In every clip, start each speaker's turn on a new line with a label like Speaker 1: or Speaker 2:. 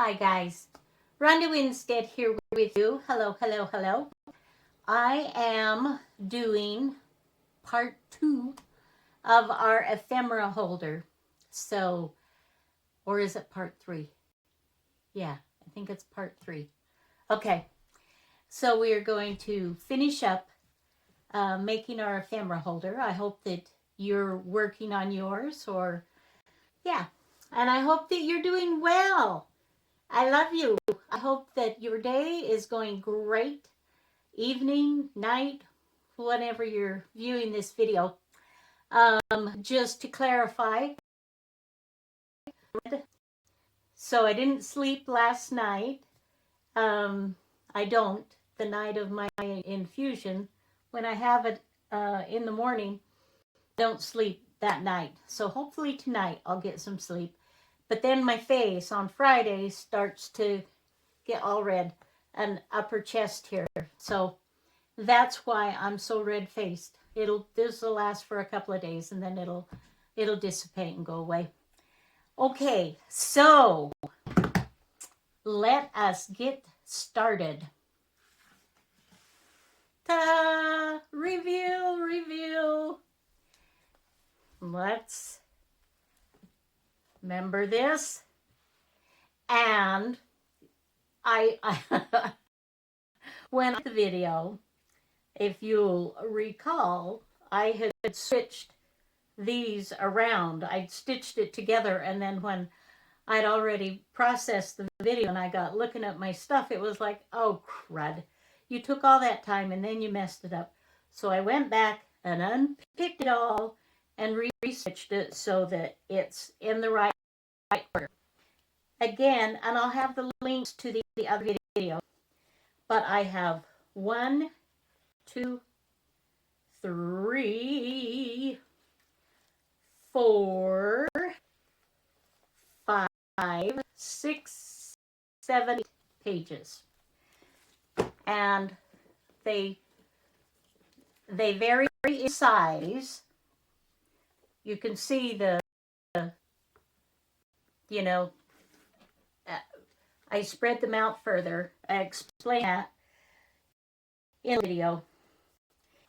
Speaker 1: Hi guys, Ronda Winstead here with you. Hello, hello, hello. I am doing part 2 of our ephemera holder. So, or is it part 3? Yeah, I think it's part 3. Okay, so we are going to finish up making our ephemera holder. I hope that you're working on yours yeah, and I hope that you're doing well. I love you. I hope that your day is going great. Evening, night, whenever you're viewing this video. Just to clarify, so I didn't sleep last night. I don't. The night of my infusion, when I have it in the morning, I don't sleep that night. So hopefully tonight I'll get some sleep. But then my face on Friday starts to get all red and upper chest here. So that's why I'm so red-faced. This will last for a couple of days and then it'll dissipate and go away. Okay, so let us get started. Ta-da! Review. Let's remember this. And I when the video, if you'll recall, I had switched these around. I'd stitched it together, and then when I'd already processed the video and I got looking at my stuff, it was like, oh crud, you took all that time and then you messed it up. So I went back and unpicked it all and re-stitched it so that it's in the right order. Again, and I'll have the links to the other video, but I have 1, 2, 3, 4, 5, 6, 7 pages, and they vary in size. You can see I spread them out further. I explain that in the video.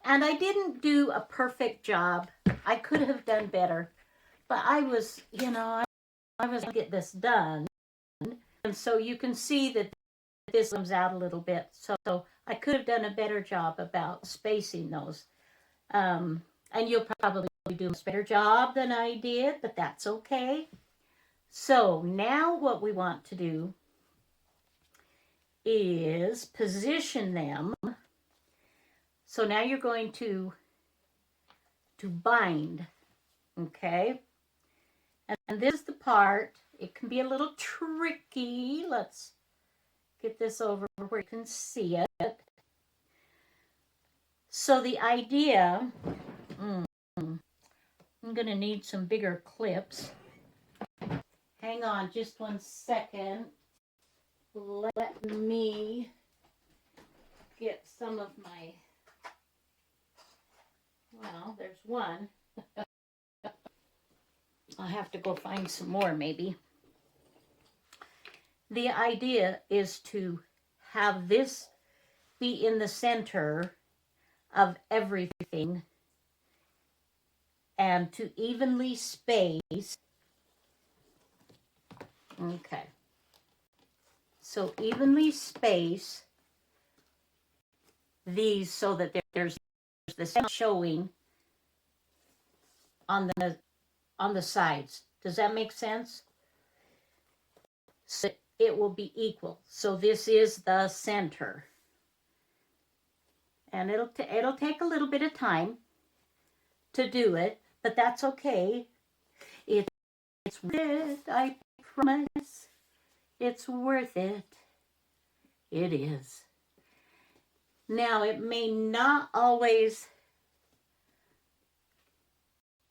Speaker 1: And I didn't do a perfect job. I could have done better. But I was going to get this done. And so you can see that this comes out a little bit. So I could have done a better job about spacing those. And you'll probably do a better job than I did, but that's okay. So now what we want to do is position them. So now you're going to bind, okay? And this is the part, it can be a little tricky. Let's get this over where you can see it. So the idea, I'm going to need some bigger clips. Hang on just 1 second. Let me get some of my, well, there's one. I'll have to go find some more maybe. The idea is to have this be in the center of everything and to evenly space. Okay. So evenly space these so that there's the center showing on the sides. Does that make sense? So it will be equal. So this is the center. And it'll take a little bit of time to do it, but that's okay. It's worth it, I promise. It's worth it. It is. Now, it may not always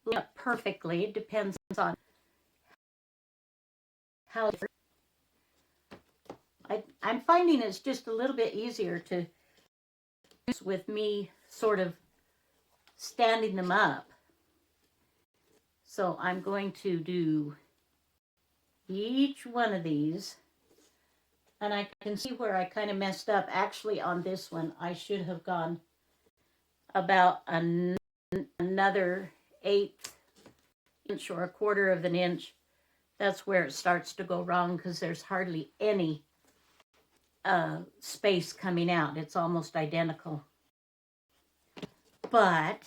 Speaker 1: look perfectly. It depends on how I'm finding it's just a little bit easier to use with me sort of standing them up. So I'm going to do each one of these And I can see where I kind of messed up. Actually, on this one, I should have gone about another 1/8 inch or 1/4 of an inch. That's where it starts to go wrong because there's hardly any space coming out. It's almost identical. But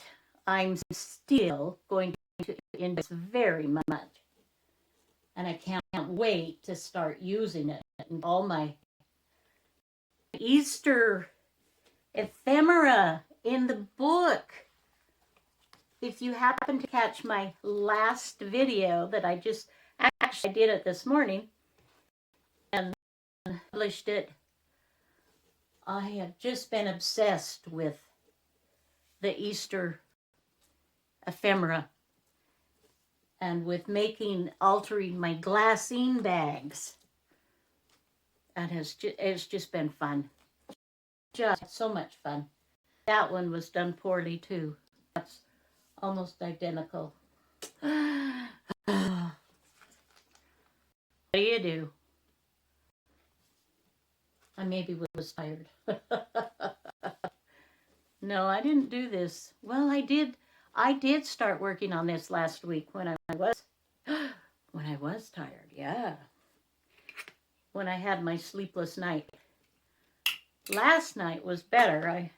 Speaker 1: I'm still going to enjoy this very much. And I can't wait to start using it in all my Easter ephemera in the book. If you happen to catch my last video that I did it this morning and published it, I have just been obsessed with the Easter ephemera and with altering my glassine bags. And it's just been fun. Just so much fun. That one was done poorly too. That's almost identical. What do you do? I maybe was tired. No, I didn't do this. Well, I did start working on this last week when I was tired. Yeah. When I had my sleepless night. Last night was better.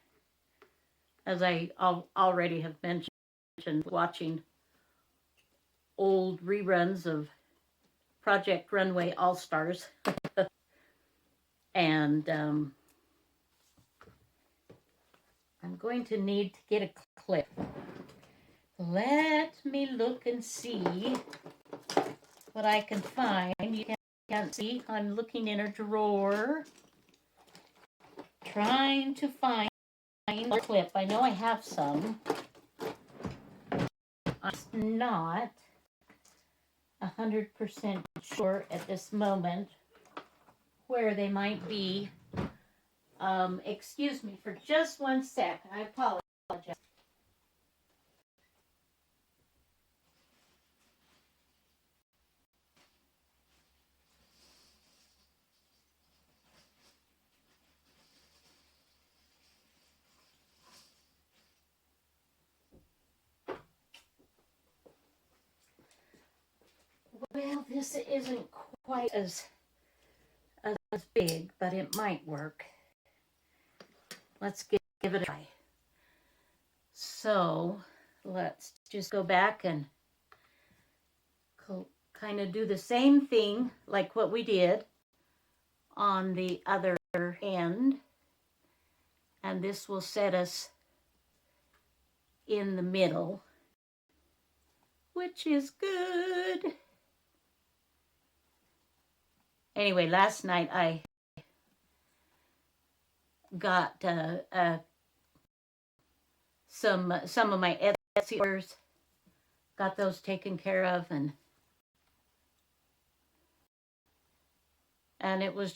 Speaker 1: As I already have mentioned, watching old reruns of Project Runway All-Stars. And I'm going to need to get a clip. Let me look and see what I can find. You can't see. I'm looking in a drawer, trying to find a clip. I know I have some. I'm not 100% sure at this moment where they might be. Excuse me for just one sec. I apologize. Well, this isn't quite as big, but it might work. Let's give it a try. So let's just go back and kind of do the same thing like what we did on the other end. And this will set us in the middle, which is good. Anyway, last night I got some of my Etsy orders, got those taken care of, and it was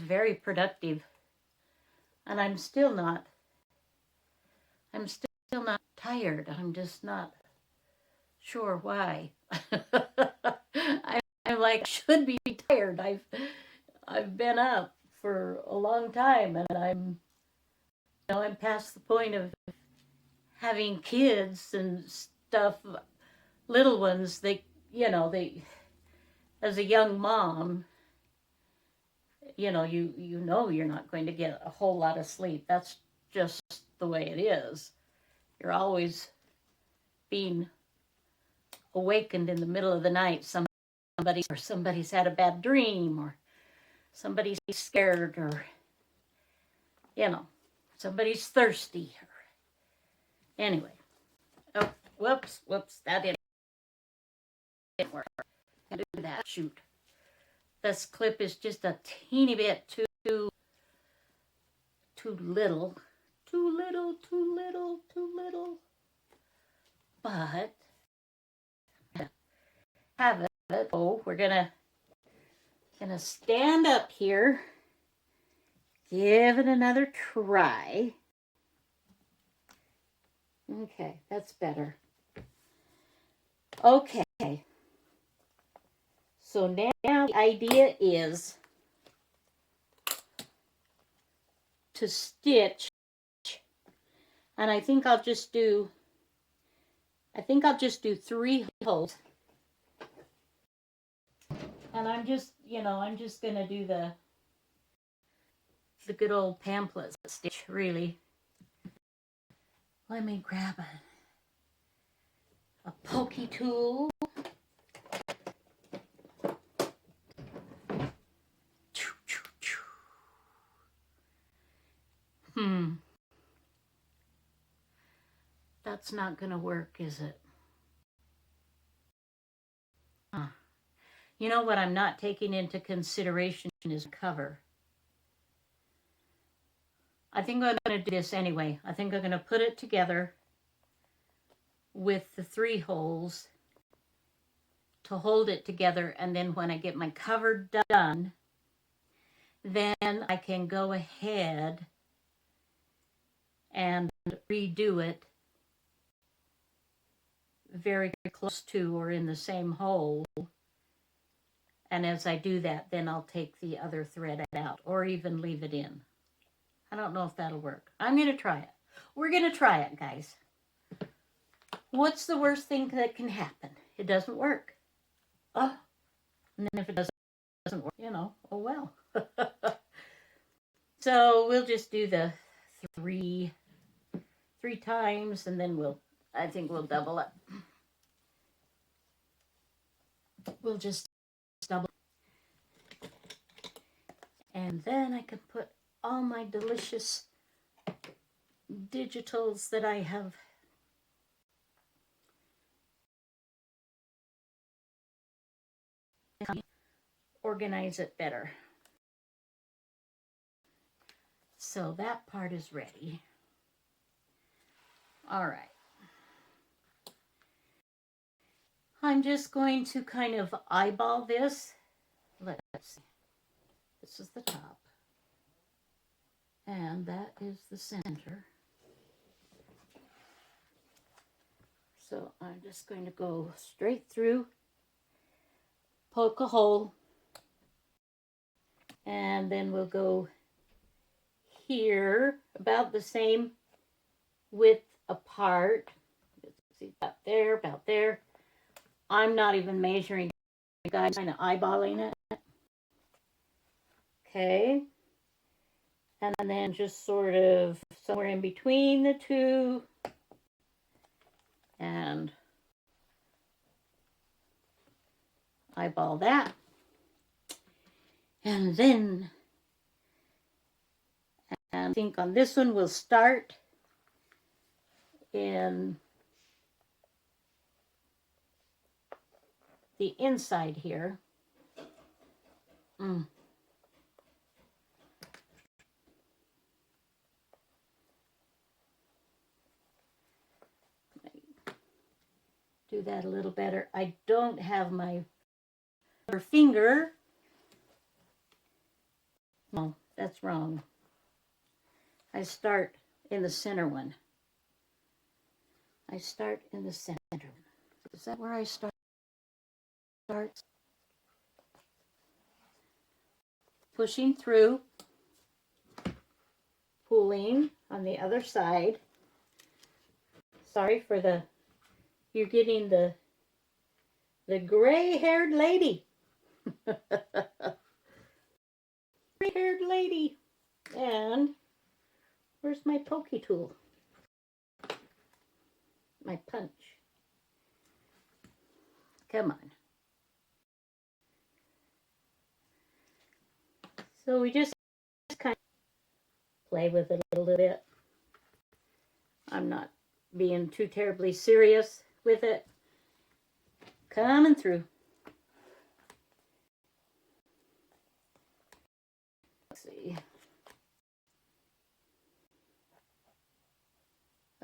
Speaker 1: very productive. And I'm still not tired. I'm just not sure why. I'm like, should be tired. I've been up for a long time, and I'm past the point of having kids and stuff, little ones. They as a young mom, you're not going to get a whole lot of sleep. That's just the way it is. You're always being awakened in the middle of the night. Somebody's had a bad dream, or somebody's scared, or somebody's thirsty. Anyway, oh, whoops, that didn't work. Do that. Shoot, this clip is just a teeny bit too little, but have it. Oh, we're gonna stand up here, give it another try. Okay, that's better. Okay, so now the idea is to stitch, and I think I'll just do 3 holes. And I'm just going to do the good old pamphlet stitch, really. Let me grab a pokey tool. That's not going to work, is it? You know what I'm not taking into consideration is cover. I think I'm going to do this anyway. I think I'm going to put it together with the 3 holes to hold it together, and then when I get my cover done, then I can go ahead and redo it very close to or in the same hole. And as I do that, then I'll take the other thread out or even leave it in. I don't know if that'll work. I'm going to try it. We're going to try it, guys. What's the worst thing that can happen? It doesn't work. Oh, and then if it doesn't work, oh well. So we'll just do the 3 times, and then I think we'll double it. We'll just double. And then I can put all my delicious digitals that I have organize it better. So that part is ready. All right. I'm just going to kind of eyeball this. Let's see. This is the top. And that is the center. So I'm just going to go straight through, poke a hole, and then we'll go here about the same width apart. Let's see, about there. I'm not even measuring, guys, kind of eyeballing it. Okay. And then just sort of somewhere in between the two. And eyeball that. And then, and I think on this one we'll start in the inside here. Do that a little better. I don't have my finger. No, that's wrong. I start in the center one. I start in the center one. Is that where I start? Pushing through, pulling on the other side. Sorry for the, you're getting the gray-haired lady. Gray-haired lady. And where's my pokey tool? My punch. Come on. So we just kind of play with it a little bit. I'm not being too terribly serious with it. Coming through. Let's see.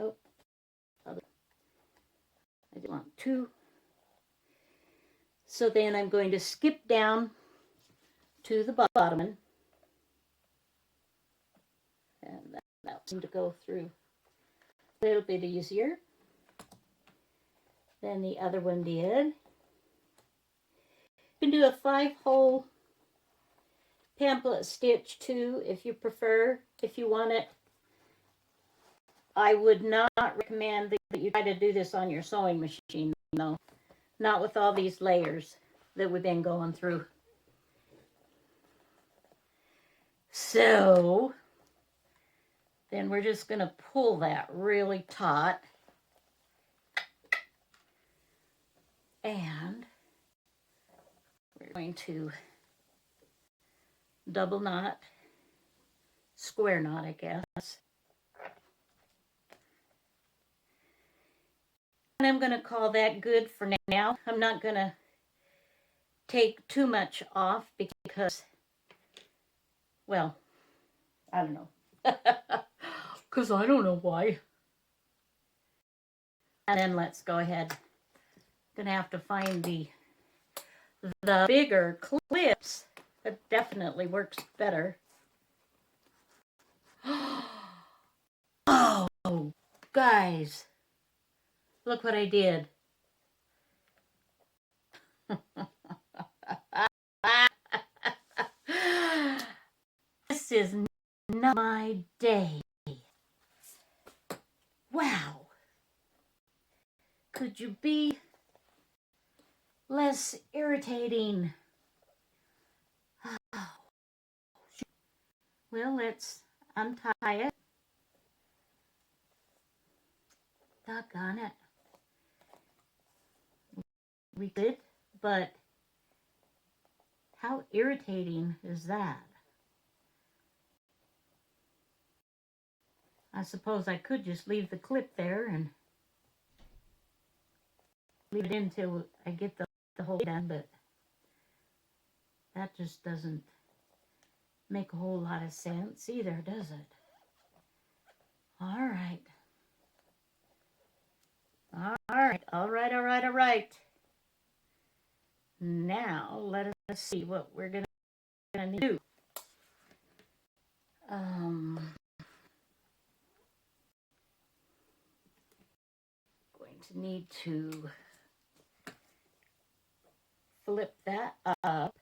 Speaker 1: Oh, I didn't want 2. So then I'm going to skip down to the bottom, and that seemed to go through a little bit easier than the other one did. You can do a 5-hole pamphlet stitch too if you prefer. if you want it. I would not recommend that you try to do this on your sewing machine, though. Not with all these layers that we've been going through. So, then we're just going to pull that really taut. And we're going to double knot, square knot, I guess. And I'm going to call that good for now. I'm not going to take too much off because, well, I don't know. Because I don't know why. And then let's go ahead. I'm going to have to find the bigger clips. That definitely works better. Oh, guys. Look what I did. This is not my day. Wow. Could you be less irritating? Well, let's untie it. Doggone it. We did, but how irritating is that? I suppose I could just leave the clip there and leave it in until I get the whole done, but that just doesn't make a whole lot of sense either, does it? All right. All right. Now, let us see what we're going to do. Going to need to flip that up,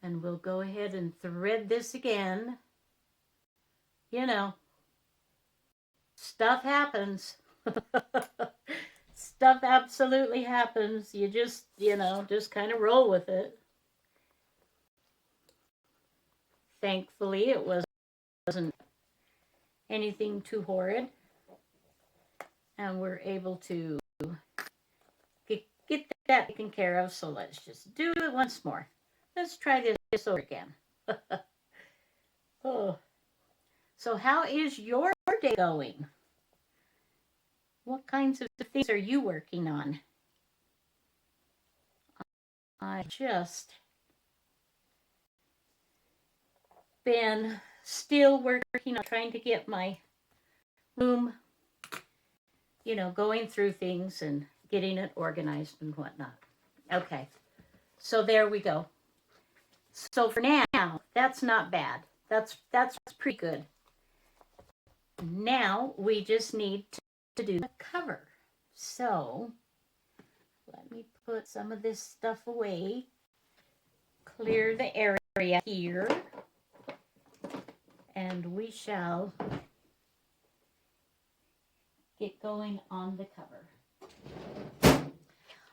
Speaker 1: and we'll go ahead and thread this again. You know, stuff happens. Stuff absolutely happens. You just, just kind of roll with it. Thankfully, it wasn't anything too horrid. And we're able to get that taken care of. So let's just do it once more. Let's try this over again. Oh. So how is your day going? What kinds of things are you working on? I just been still working on trying to get my room, going through things and getting it organized and whatnot. Okay, so there we go. So for now, that's not bad. That's pretty good. Now we just need to do the cover. So let me put some of this stuff away. Clear the area here. And we shall get going on the cover.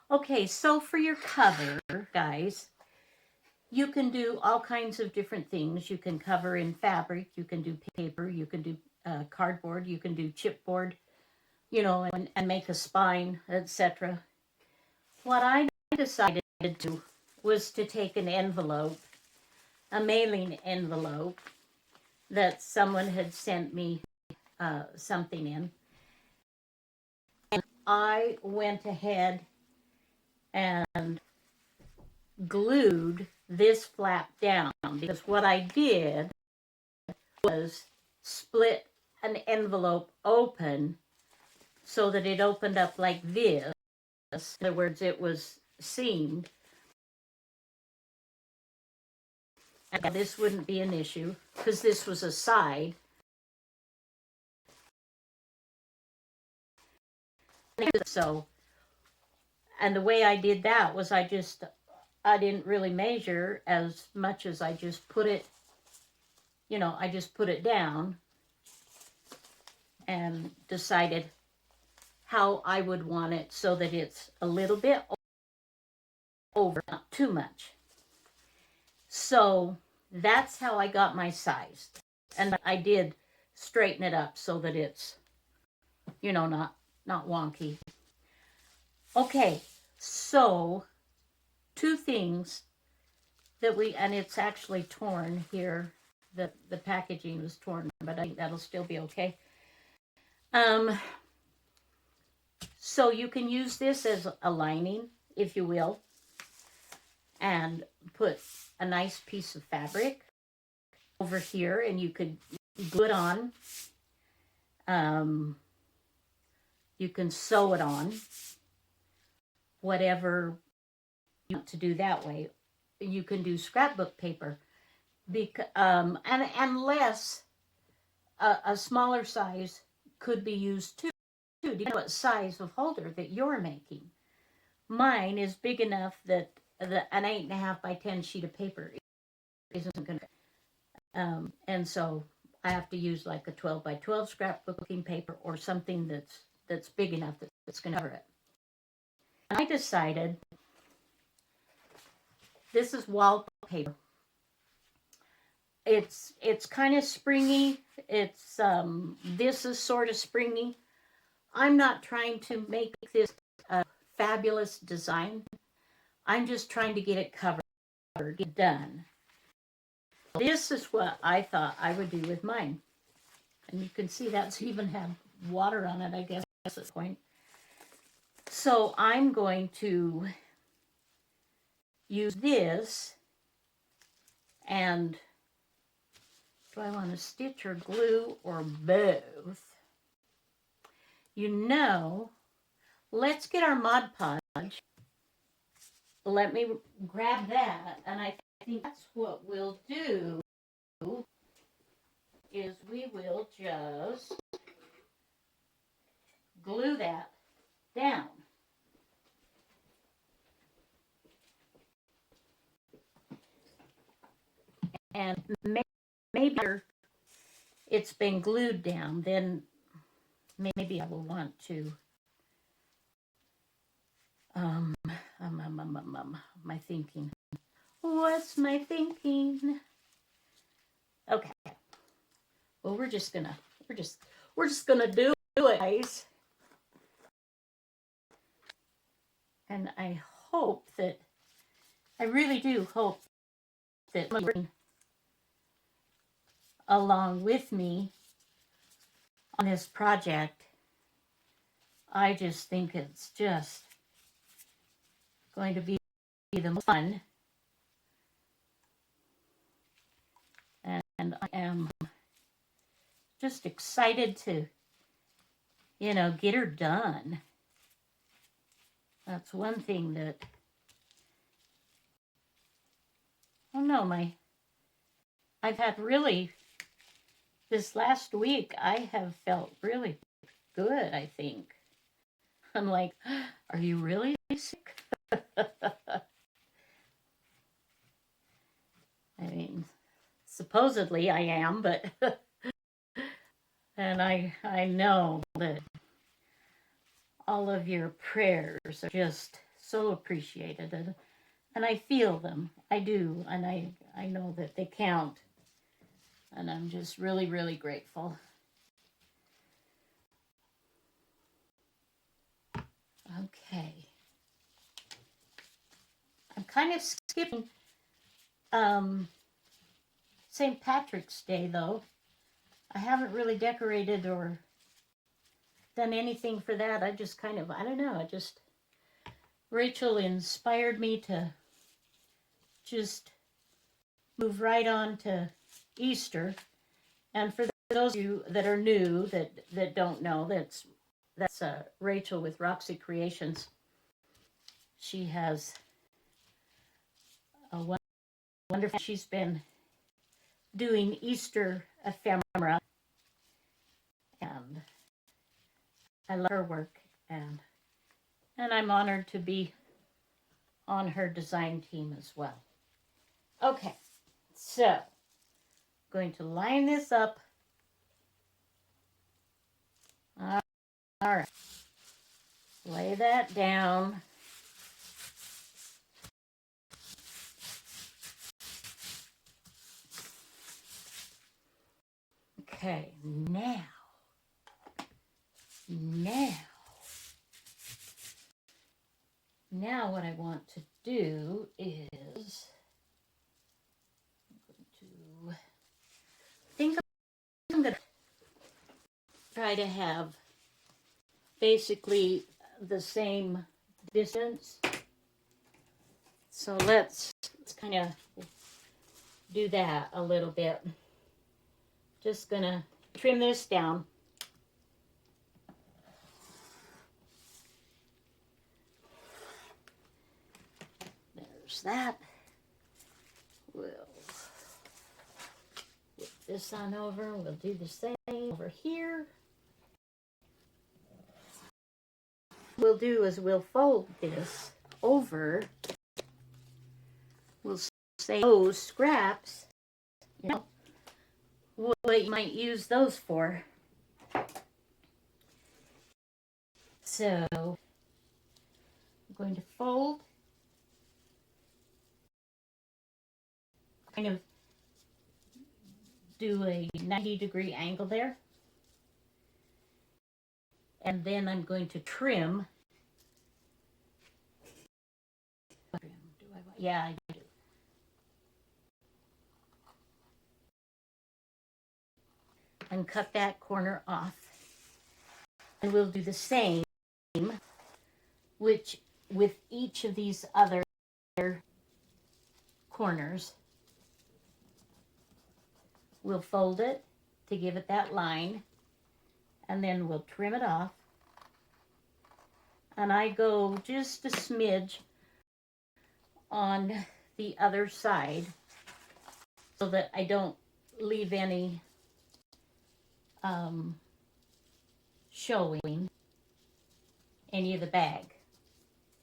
Speaker 1: Okay, so for your cover, guys, you can do all kinds of different things. You can cover in fabric, you can do paper, you can do cardboard, you can do chipboard, and make a spine, etc. What I decided to do was to take an envelope, a mailing envelope that someone had sent me something in. And I went ahead and glued this flap down, because what I did was split an envelope open so that it opened up like this. In other words, it was seamed. And this wouldn't be an issue because this was a side. So, and the way I did that was I didn't really measure as much as I just put it you know, I just put it down and decided how I would want it so that it's a little bit over, not too much. So that's how I got my size. And I did straighten it up so that it's, you know, not wonky. Okay, so two things that and it's actually torn here. The packaging was torn, but I think that'll still be okay. So you can use this as a lining, if you will, and put a nice piece of fabric over here, and you could glue it on. You can sew it on, whatever you want to do that way. You can do scrapbook paper, and unless a smaller size could be used too, depending on what size of holder that you're making. Mine is big enough that an 8.5 by 10 sheet of paper isn't going to, and so I have to use like a 12 by 12 scrapbooking paper or something that's big enough that's going to cover it. And I decided this is wallpaper. It's kind of springy. It's this is sort of springy. I'm not trying to make this a fabulous design. I'm just trying to get it covered, get it done. This is what I thought I would do with mine. And you can see that's even had water on it, I guess, at this point. So I'm going to use this, and do I want to stitch or glue or both? You know, let's get our Mod Podge. Let me grab that, and I think that's what we'll do, is we will just glue that down. And maybe it's been glued down, then maybe I will want to my thinking. What's my thinking? Okay. Well, we're just gonna do it, guys. And I hope that, I really do hope that you're along with me on this project. I just think it's just going to be the most fun. And I am just excited to, you know, get her done. That's one thing that, oh no, I've had really, this last week, I have felt really good, I think. I'm like, are you really sick? I mean, supposedly I am, but, and I know that all of your prayers are just so appreciated, and I feel them. I do, and I know that they count, and I'm just really, really grateful. Okay. I'm kind of skipping St. Patrick's Day, though. I haven't really decorated or done anything for that. I just kind of, I don't know, Rachel inspired me to just move right on to Easter. And for those of you that are new, that don't know, that's Rachel with Roxy Creations. She has a wonderful, she's been doing Easter ephemera, and I love her work, and I'm honored to be on her design team as well. Okay, so going to line this up. All right. Lay that down. Okay, now what I want to do is I'm going to try to have basically the same distance. So let's kind of do that a little bit. Just going to trim this down. There's that. We'll put this on over. We'll do the same over here. What we'll do is we'll fold this over. We'll say those scraps, you know, what you might use those for. So I'm going to fold, kind of do a 90-degree angle there. And then I'm going to trim. Yeah, I do. And cut that corner off. And we'll do the same, which with each of these other corners. We'll fold it to give it that line, and then we'll trim it off. And I go just a smidge on the other side so that I don't leave any showing any of the bag.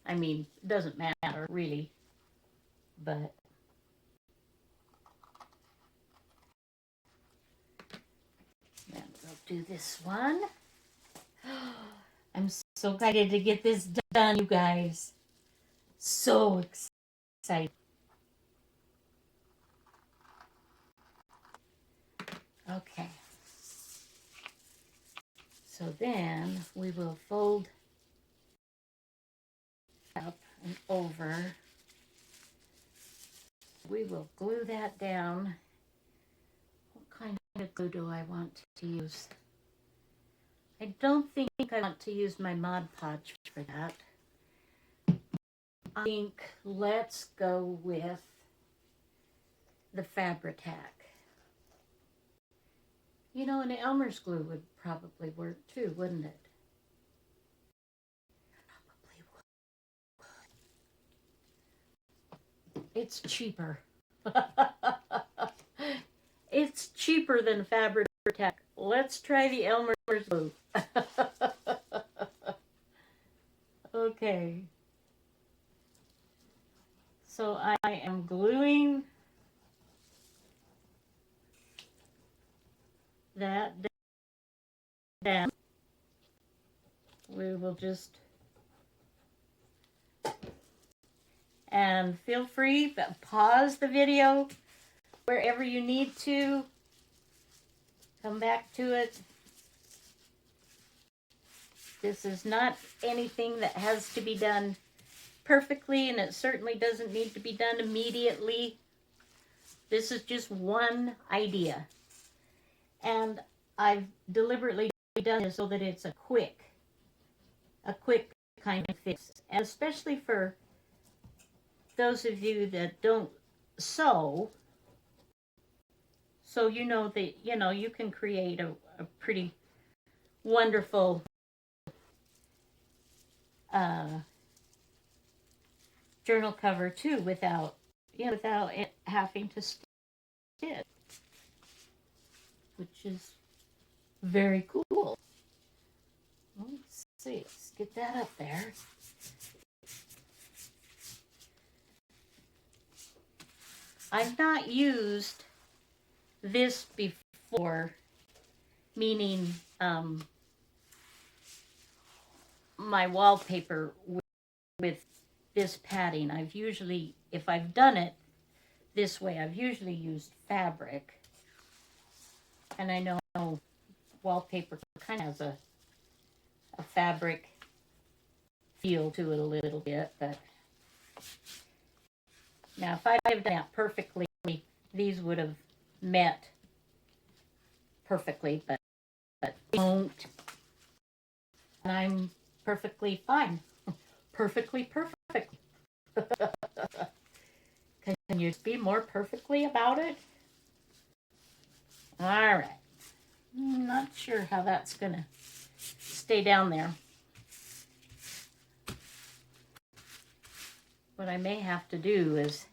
Speaker 1: I mean, it doesn't matter really, but then we'll do this one. I'm so excited to get this done, you guys. So excited. Okay. So then we will fold up and over. We will glue that down. What kind of glue do I want to use? I don't think I want to use my Mod Podge for that. I think let's go with the Fabri-Tac. You know, an Elmer's glue would probably work too, wouldn't it? Probably would. It's cheaper. It's cheaper than Fabri-Tac. Let's try the Elmer's glue. Okay. So I am gluing that down. We will just, and feel free to pause the video wherever you need to. Come back to it. This is not anything that has to be done perfectly, and it certainly doesn't need to be done immediately. This is just one idea. And I've deliberately done this so that it's a quick kind of fix. And especially for those of you that don't sew, so you know that, you know, you can create a pretty wonderful journal cover too, without it having to stitch, which is very cool. Let's see, let's get that up there. I've not used this before, meaning my wallpaper with this padding. I've usually, if I've done it this way, I've usually used fabric. And I know wallpaper kind of has a fabric feel to it a little bit, but now if I'd have done that perfectly, these would have met perfectly, but they don't. And I'm perfectly fine. Perfectly perfect. Can you be more perfectly about it? All right. I'm not sure how that's going to stay down there. What I may have to do is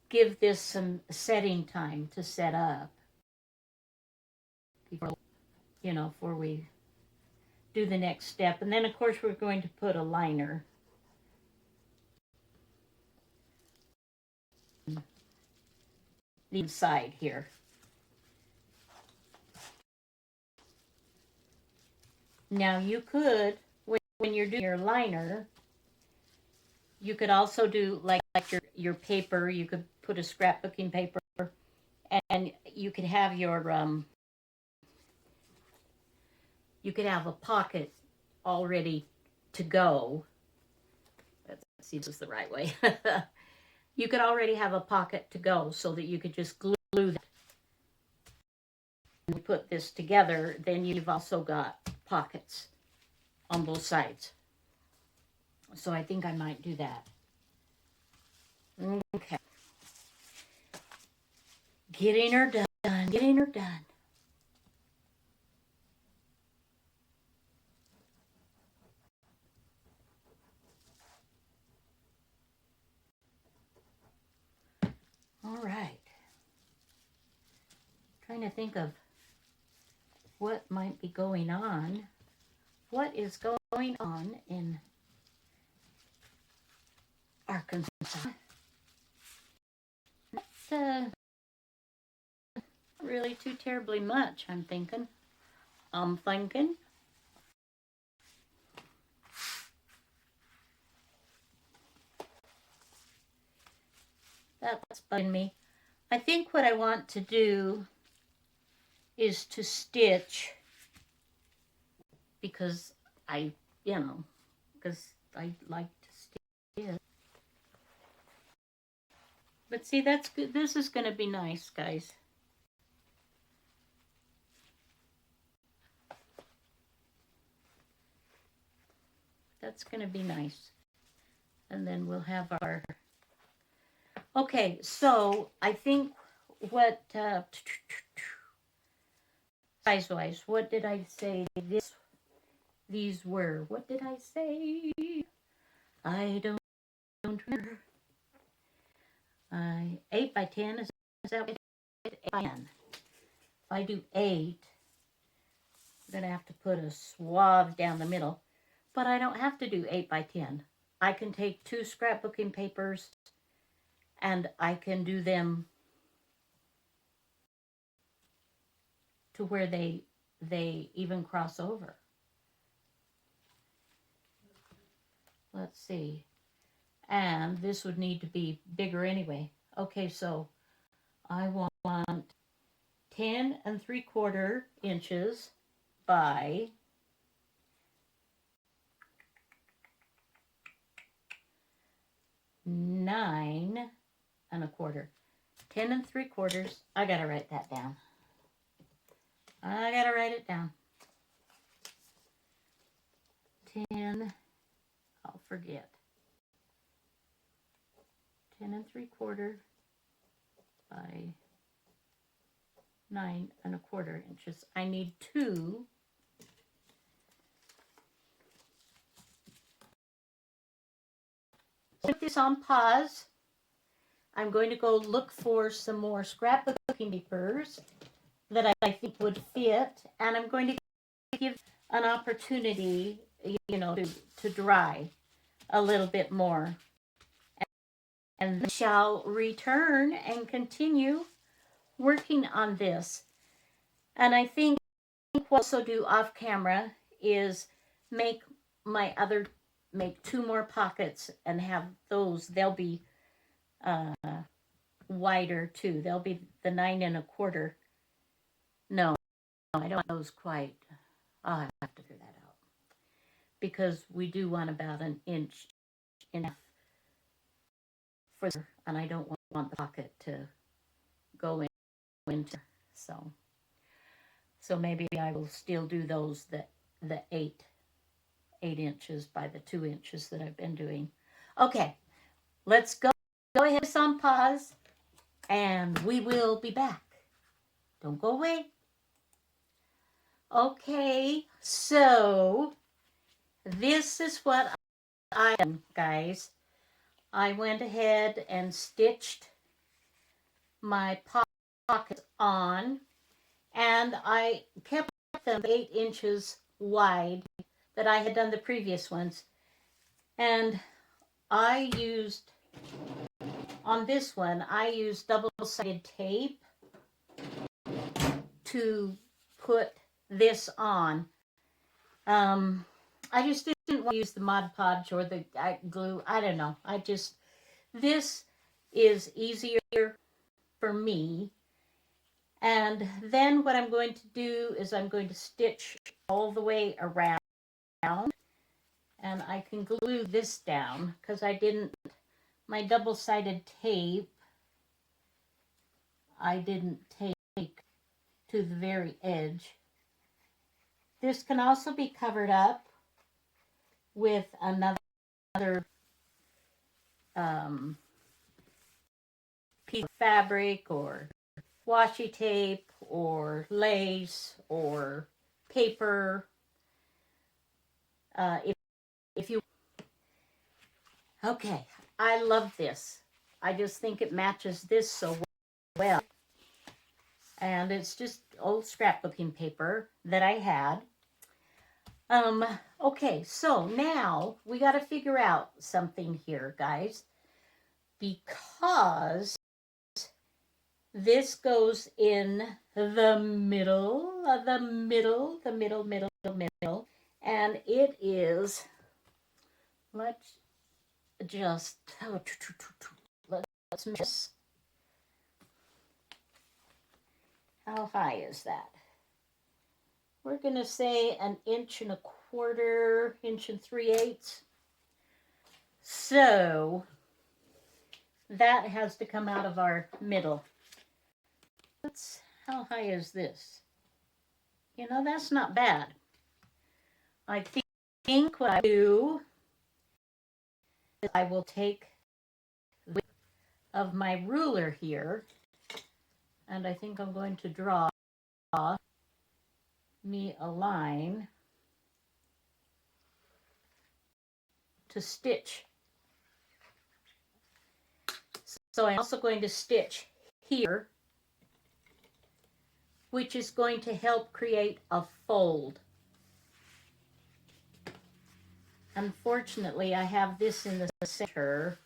Speaker 1: give this some setting time to set up before we do the next step. And then, of course, we're going to put a liner. The inside here. Now, you could, when you're doing your liner, you could also do like your paper. You could put a scrapbooking paper, and you could have you could have a pocket all ready to go. Let's see if this is the right way. You could already have a pocket to go so that you could just glue that. And put this together, then you've also got pockets on both sides. So I think I might do that. Okay. Getting her done, getting her done. All right. Trying to think of what might be going on. What is going on in Arkansas? Not really too terribly much, I'm thinking. That's bugging me. I think what I want to do is to stitch because I like to stitch. But see, that's good. This is going to be nice, guys. That's going to be nice. And then we'll have our... Okay, so I think what... size-wise, what did I say these were? What did I say? I don't remember. 8 by 10, is that what 8 by 10? If I do 8, I'm going to have to put a swath down the middle. But I don't have to do 8 by 10. I can take 2 scrapbooking papers and I can do them to where they even cross over. Let's see. And this would need to be bigger anyway. Okay, so I want 10 3/4 inches by 9 1/4. 10 3/4. I gotta write that down. I gotta write it down. 10. I'll forget. 10 3/4 by 9 1/4 inches. I need 2. Put this on pause. I'm going to go look for some more scrapbooking papers that I think would fit, and I'm going to give an opportunity, to dry a little bit more. And shall return and continue working on this. And I think what I'll also do off camera is make make 2 more pockets and have those. They'll be wider too. They'll be the 9 1/4. No, I don't want those quite. I'll have to figure that out because we do want about an inch and a half for, and I don't want the pocket to go into. So maybe I will still do those the 8 inches by the 2 inches that I've been doing. Okay, let's go ahead on pause, and we will be back. Don't go away. Okay, so this is what I done, guys. I went ahead and stitched my pockets on, and I kept them 8 inches wide that I had done the previous ones. And I used, on this one, I used double-sided tape to put this on. I just didn't want to use the Mod Podge or the glue. I don't know. This is easier for me. And then what I'm going to do is I'm going to stitch all the way around. And I can glue this down because my double-sided tape, I didn't take to the very edge. This can also be covered up with another piece of fabric or washi tape or lace or paper. If you, okay, I love this. I just think it matches this so well. And it's just old scrapbooking paper that I had. Okay, so now we got to figure out something here, guys, because this goes in the middle, and it is, let's just, let's miss. How high is that? We're going to say 1 1/4 inch, 1 3/8. So that has to come out of our middle. How high is this? You know, that's not bad. I think what I do is I will take the width of my ruler here, and I think I'm going to draw me a line to stitch. So I'm also going to stitch here, which is going to help create a fold. Unfortunately, I have this in the center,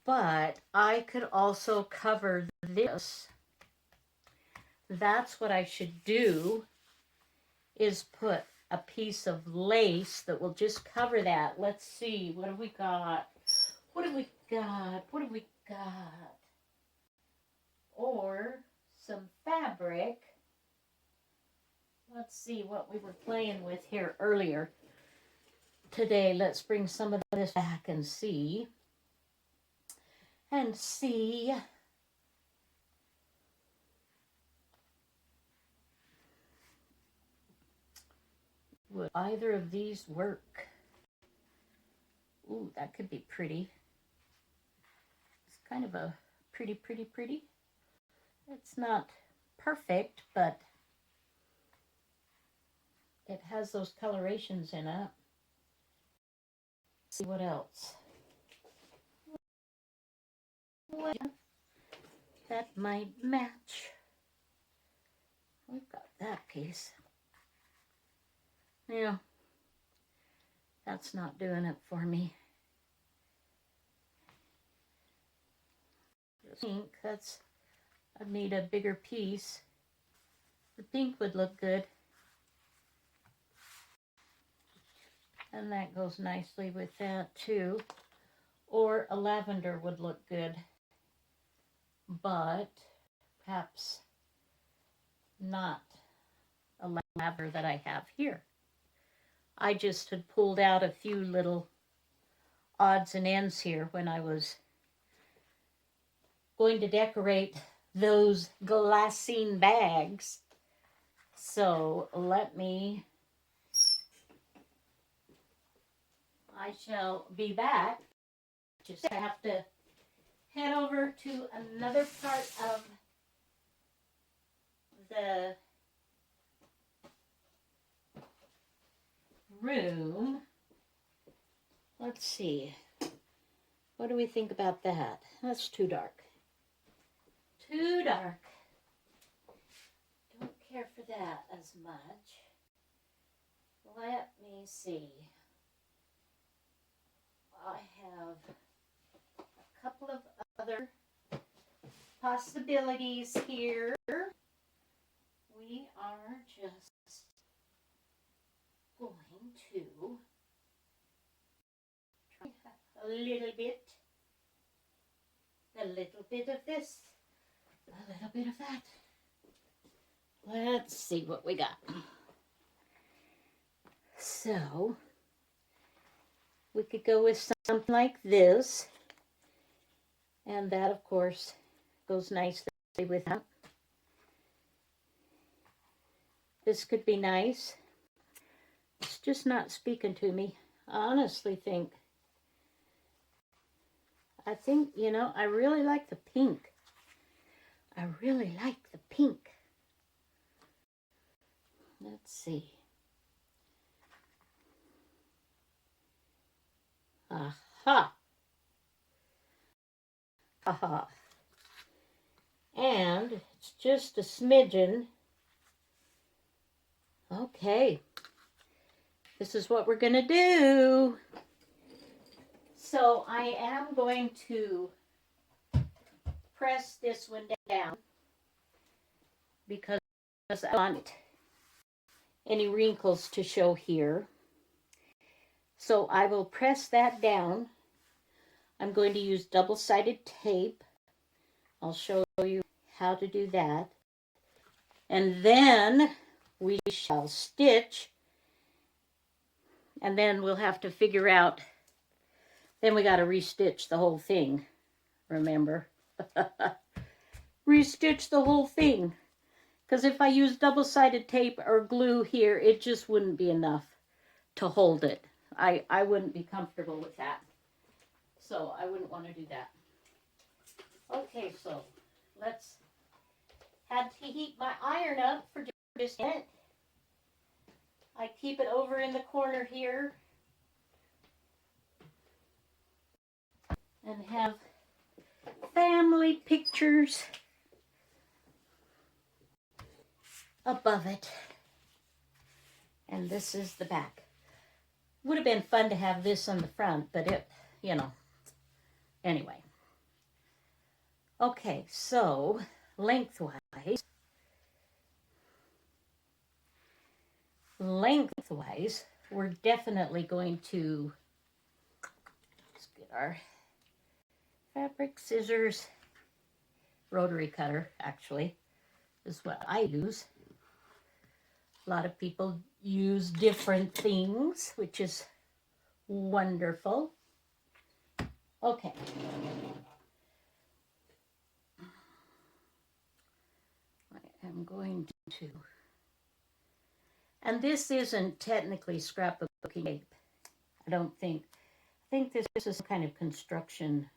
Speaker 1: but I could also cover this. That's what I should do, is put a piece of lace that will just cover that. Let's see, what have we got? What have we got? What have we got? Or some fabric. Let's see what we were playing with here earlier today. Let's bring some of this back and see. Would either of these work? Ooh, that could be pretty. It's kind of a pretty. It's not perfect, but it has those colorations in it. Let's see what else. That might match. We've got that piece. Yeah, that's not doing it for me. Pink, that's I need a bigger piece. The pink would look good. And that goes nicely with that too. Or a lavender would look good. But perhaps not a lavender that I have here. I just had pulled out a few little odds and ends here when I was going to decorate those glassine bags. So I shall be back. Just have to head over to another part of the room. Let's see. What do we think about that? That's too dark. Too dark. Don't care for that as much. Let me see. I have a couple of other possibilities here. We are just going to try a little bit of this, a little bit of that. Let's see what we got. So, we could go with something like this. And that, of course, goes nicely with that. This could be nice. It's just not speaking to me. I honestly think, I really like the pink. I really like the pink. Let's see. Aha. Aha. And it's just a smidgen. Okay. This is what we're going to do. So I am going to press this one down because I want any wrinkles to show here. So I will press that down. I'm going to use double-sided tape. I'll show you how to do that. And then we shall stitch. And then we'll have to figure out, then we got to restitch the whole thing, remember? Restitch the whole thing. Because if I use double-sided tape or glue here, it just wouldn't be enough to hold it. I wouldn't be comfortable with that. So I wouldn't want to do that. Okay, so let's had to heat my iron up for just a minute. I keep it over in the corner here and have family pictures above it. And this is the back. Would have been fun to have this on the front, but it, anyway. Okay, so lengthwise, we're definitely going to, let's get our fabric scissors, rotary cutter actually is what I use. A lot of people use different things, which is wonderful. Okay. I am going to, and this isn't technically scrapbooking tape, I don't think. I think this is some kind of construction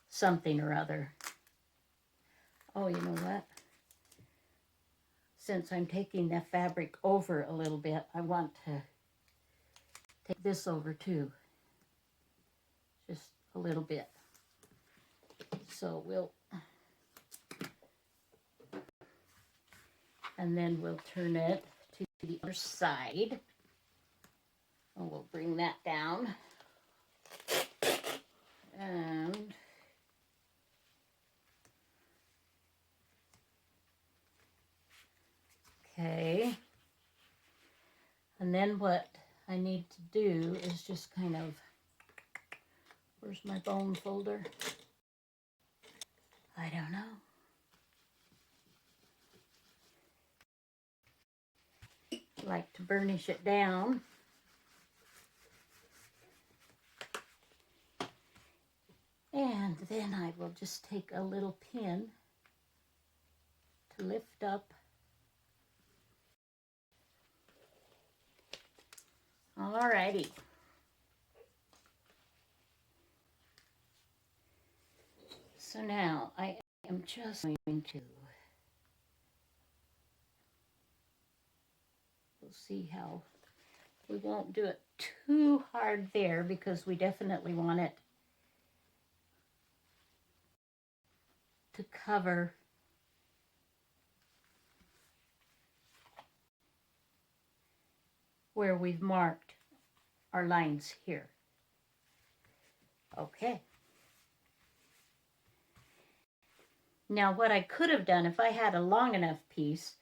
Speaker 1: something or other. Oh, you know what? Since I'm taking the fabric over a little bit, I want to take this over too. Just a little bit. So and then we'll turn it to the other side. And we'll bring that down. And And then what I need to do is just kind of, where's my bone folder? I don't know. Like to burnish it down. And then I will just take a little pin to lift up. Alrighty. So now I am just going to, we'll see how, we won't do it too hard there because we definitely want it to cover where we've marked our lines here. Okay. Now what I could have done, if I had a long enough piece,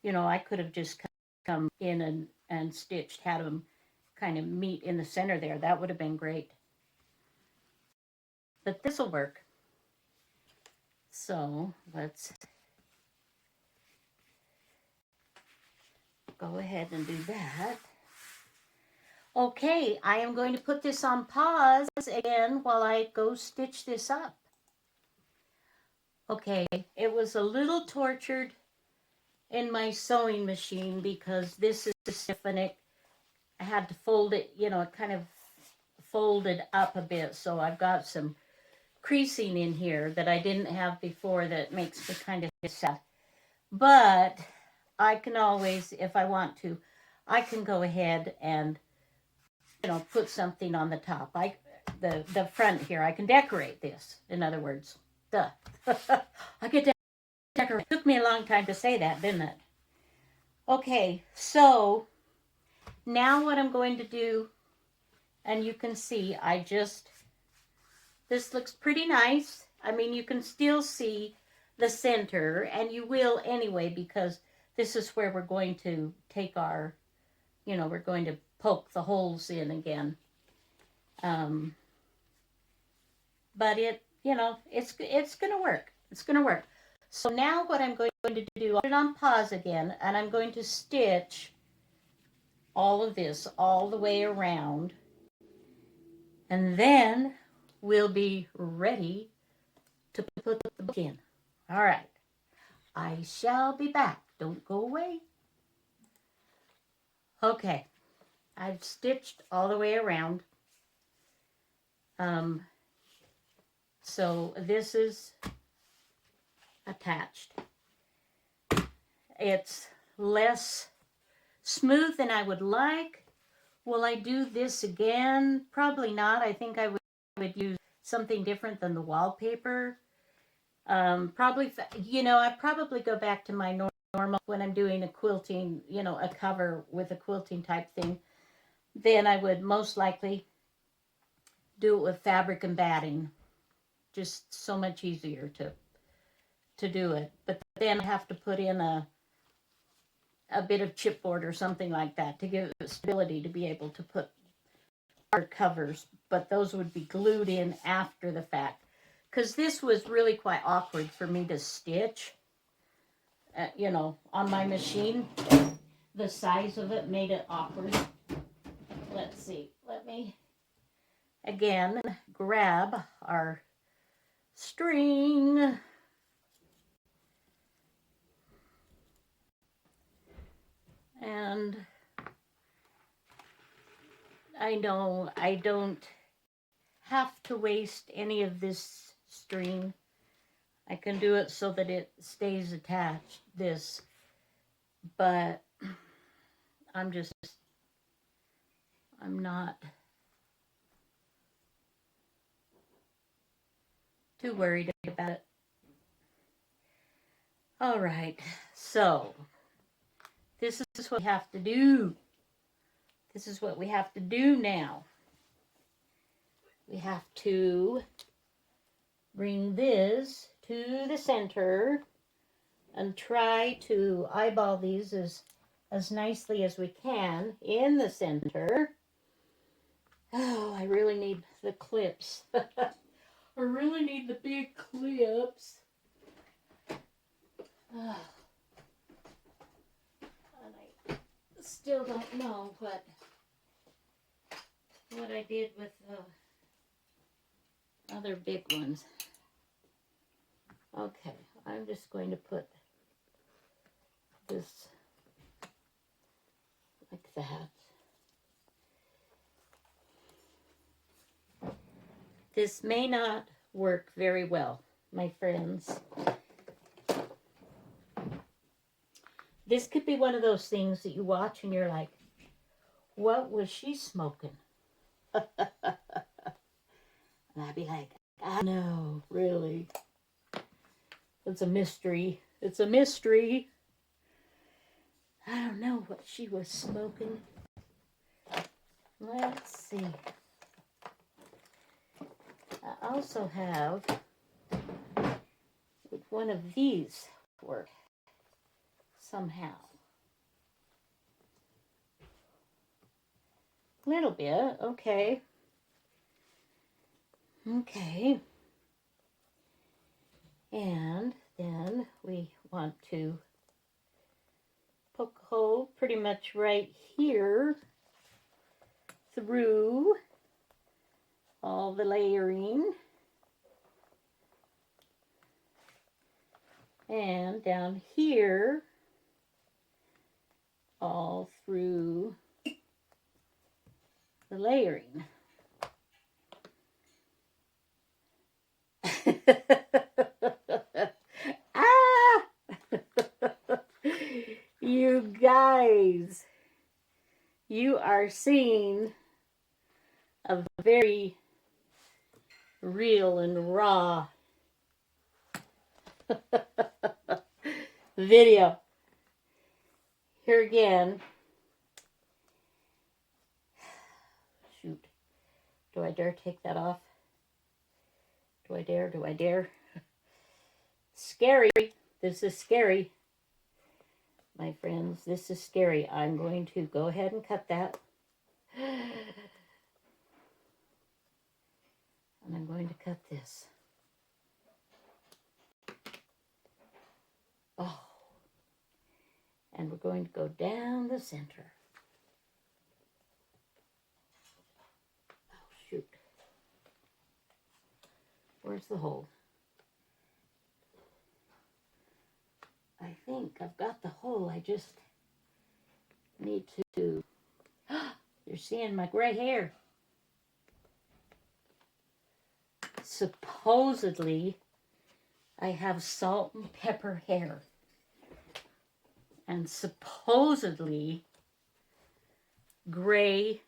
Speaker 1: you know, I could have just come in and stitched, had them kind of meet in the center there. That would have been great. But this will work. So let's go ahead and do that. Okay, I am going to put this on pause again while I go stitch this up. Okay, it was a little tortured in my sewing machine because this is stiff and I had to fold it, you know, it kind of folded up a bit. So I've got some creasing in here that I didn't have before that makes me kind of sad. But I can always, if I want to, I can go ahead and, you know, put something on the top. The front here, I can decorate this, in other words. Duh. I could decorate. It took me a long time to say that, didn't it? Okay, so now what I'm going to do, and you can see, this looks pretty nice. I mean, you can still see the center, and you will anyway, because this is where we're going to take our, you know, we're going to poke the holes in again. But it, you know, it's going to work. It's going to work. So now what I'm going to do, I'll put it on pause again, and I'm going to stitch all of this all the way around. And then we'll be ready to put the book in. All right. I shall be back. Don't go away. Okay. I've stitched all the way around. So this is attached. It's less smooth than I would like. Will I do this again? Probably not. I think I would use something different than the wallpaper. Probably, you know, I probably go back to my normal when I'm doing a quilting, you know, a cover with a quilting type thing. Then I would most likely do it with fabric and batting. Just so much easier to do it. But then I have to put in a bit of chipboard or something like that to give it stability to be able to put hard covers. But those would be glued in after the fact. Because this was really quite awkward for me to stitch, you know, on my machine. The size of it made it awkward. Let's see. Let me, again, grab our string. And I know I don't have to waste any of this string. I can do it so that it stays attached, this, but I'm not too worried about it. All right, so this is what we have to do. This is what we have to do now. We have to bring this to the center and try to eyeball these as as nicely as we can in the center. Oh, I really need the clips. I really need the big clips. Oh. And I still don't know what I did with the other big ones. Okay, I'm just going to put this like that. This may not work very well, my friends. This could be one of those things that you watch and you're like, what was she smoking? And I'd be like, I know, really. It's a mystery. It's a mystery. I don't know what she was smoking. Let's see. I also have one of these work somehow. A little bit, okay. Okay. And then we want to poke a hole pretty much right here through all the layering. And down here, all through the layering. Ah! You guys, you are seeing a very real and raw video. Here again. Shoot. Do I dare take that off? Do I dare? Do I dare? Scary. This is scary. My friends, this is scary. I'm going to go ahead and cut that. And I'm going to cut this. Oh. And we're going to go down the center. Oh, shoot. Where's the hole? I think I've got the hole. I just need to... You're seeing my gray hair. Supposedly, I have salt and pepper hair. And supposedly, gray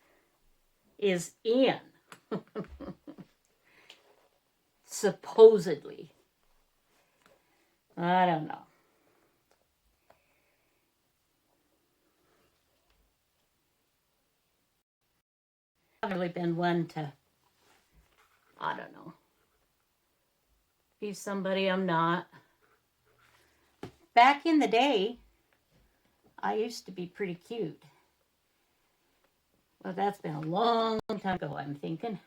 Speaker 1: is in. Supposedly. I don't know. I've really been one to, I don't know, be somebody I'm not. Back in the day, I used to be pretty cute. Well, that's been a long time ago, I'm thinking.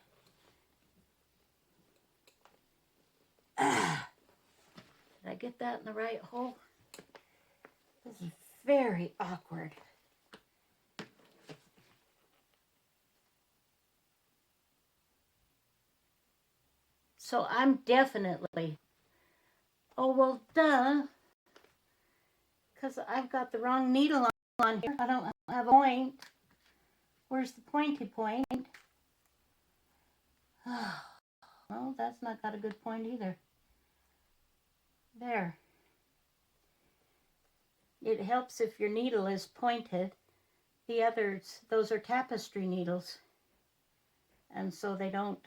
Speaker 1: Did I get that in the right hole? This is very awkward. So I'm definitely, oh, well, duh, because I've got the wrong needle on here. I don't have a point. Where's the pointy point? Well, that's not got a good point either. There. It helps if your needle is pointed. The others, those are tapestry needles. And so they don't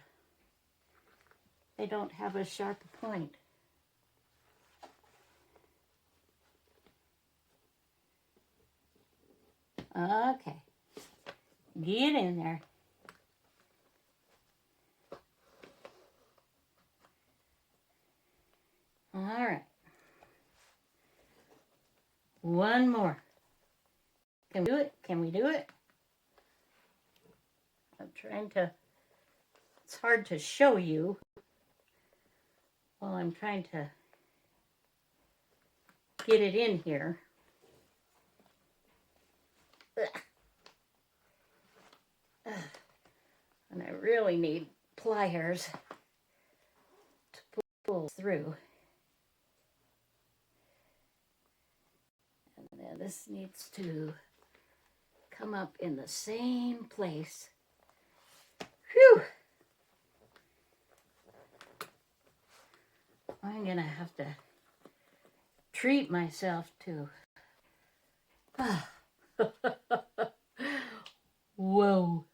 Speaker 1: have a sharp point. Okay. Get in there. All right. One more. Can we do it? Can we do it? I'm trying to, it's hard to show you while I'm trying to get it in here. And I really need pliers to pull through. And then this needs to come up in the same place. Whew! I'm gonna have to treat myself to. Whoa.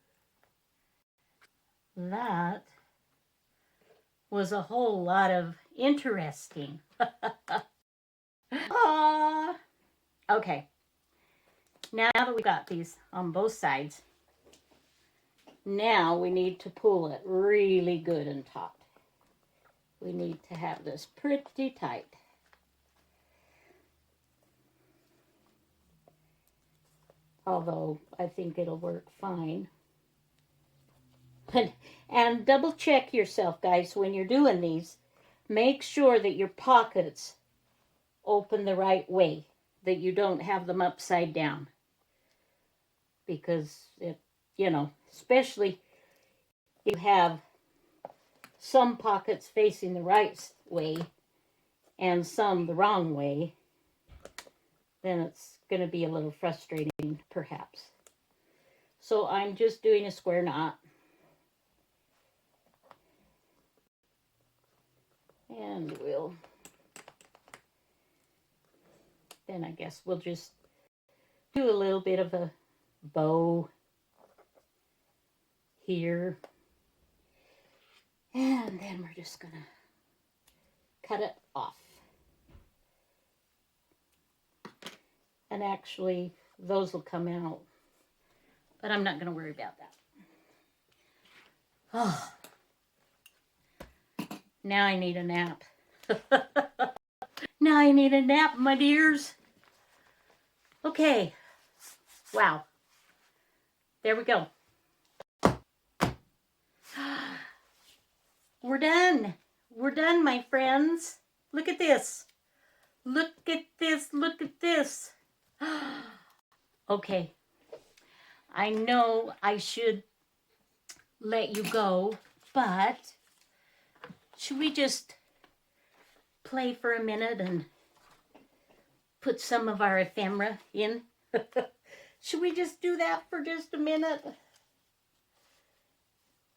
Speaker 1: That was a whole lot of interesting. Okay. Now that we got these on both sides, now we need to pull it really good and taut. We need to have this pretty tight. Although I think it'll work fine. And double check yourself, guys, when you're doing these. Make sure that your pockets open the right way, that you don't have them upside down. Because, especially if you have some pockets facing the right way and some the wrong way, then it's going to be a little frustrating, perhaps. So I'm just doing a square knot. And then I guess we'll just do a little bit of a bow here. And then we're just going to cut it off. And actually, those will come out. But I'm not going to worry about that. Oh. Now I need a nap. Now I need a nap, my dears. Okay. Wow. There we go. We're done. We're done, my friends. Look at this. Look at this. Look at this. Okay. I know I should let you go, but should we just play for a minute and put some of our ephemera in? Should we just do that for just a minute?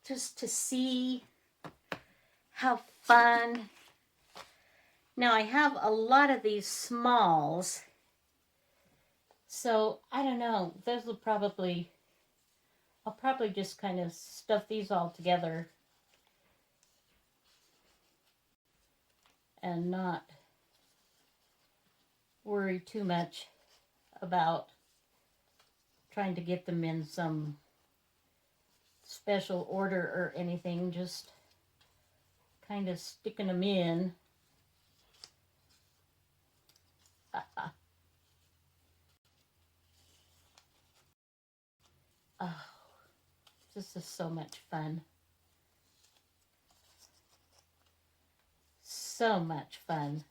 Speaker 1: Just to see how fun. Now I have a lot of these smalls. So I don't know. Those will probably, I'll probably just kind of stuff these all together and not worry too much about trying to get them in some special order or anything, just kind of sticking them in. Oh, this is so much fun. So much fun.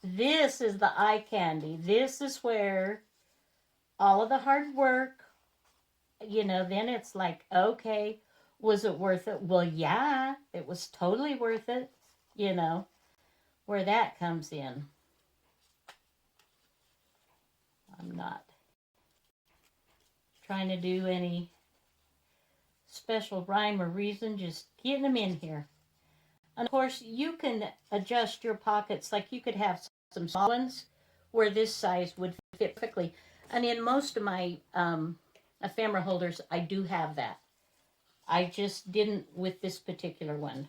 Speaker 1: This is the eye candy. This is where all of the hard work, then it's like, okay, was it worth it? Well, yeah, it was totally worth it, where that comes in. I'm not trying to do any special rhyme or reason, just getting them in here. And of course, you can adjust your pockets, like you could have some small ones where this size would fit perfectly. And in most of my ephemera holders, I do have that. I just didn't with this particular one.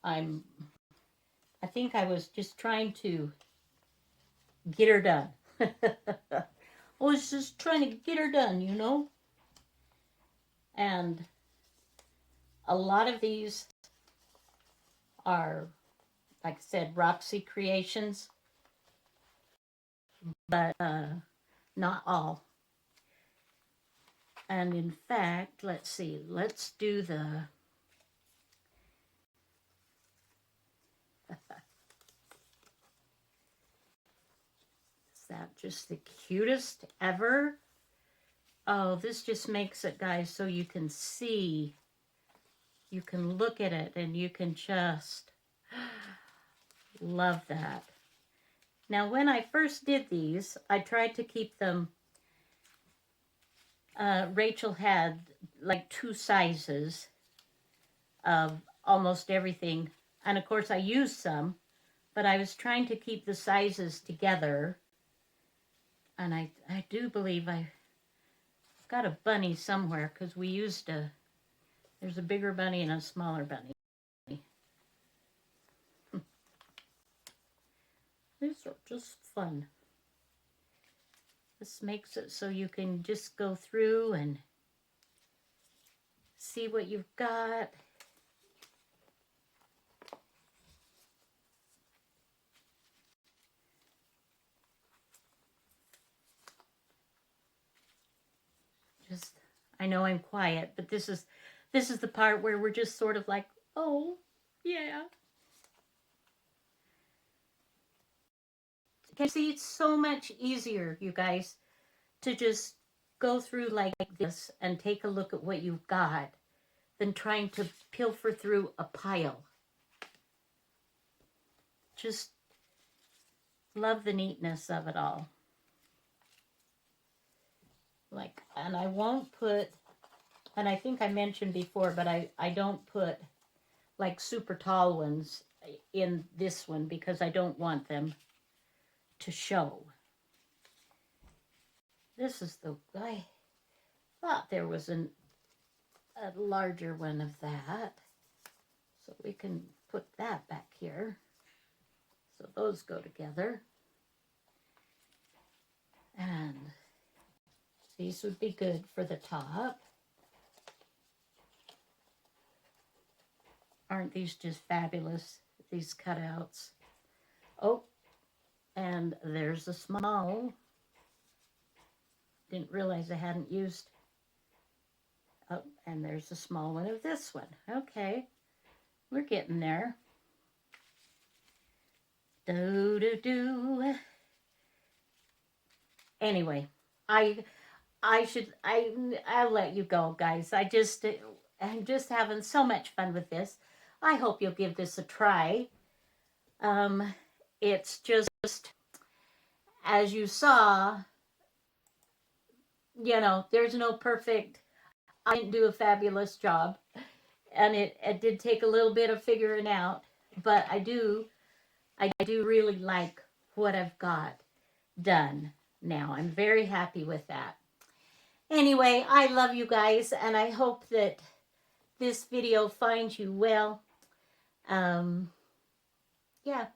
Speaker 1: I think I was just trying to get her done. I was just trying to get her done, And a lot of these are, like I said, Roxy creations. But not all. And in fact, let's see, let's do the... Is that just the cutest ever? Oh, this just makes it, guys, so you can see. You can look at it and you can just love that. Now, when I first did these, I tried to keep them... Rachel had like 2 sizes of almost everything. And of course I used some, but I was trying to keep the sizes together. And I do believe I've got a bunny somewhere, because we used there's a bigger bunny and a smaller bunny. These are just fun. This makes it so you can just go through and see what you've got. Just, I know I'm quiet, but this is the part where we're just sort of like, oh, yeah. Can you see, it's so much easier, you guys, to just go through like this and take a look at what you've got than trying to pilfer through a pile. Just love the neatness of it all. Like, and I won't put, and I think I mentioned before, but I don't put like super tall ones in this one because I don't want them to show. This is the, I thought there was a larger one of that. So we can put that back here. So those go together. And these would be good for the top. Aren't these just fabulous, these cutouts? Oh, and there's a small. Didn't realize I hadn't used. Oh, and there's a small one of this one. Okay, we're getting there. Do. Anyway, I'll let you go, guys. I'm just having so much fun with this. I hope you'll give this a try. It's just, as you saw, you know, there's no perfect. I didn't do a fabulous job, and it did take a little bit of figuring out, but I do really like what I've got done now. I'm very happy with that. Anyway, I love you guys, and I hope that this video finds you well. Yeah,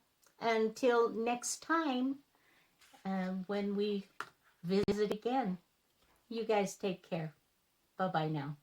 Speaker 1: until next time, when we visit again. You guys take care. Bye-bye now.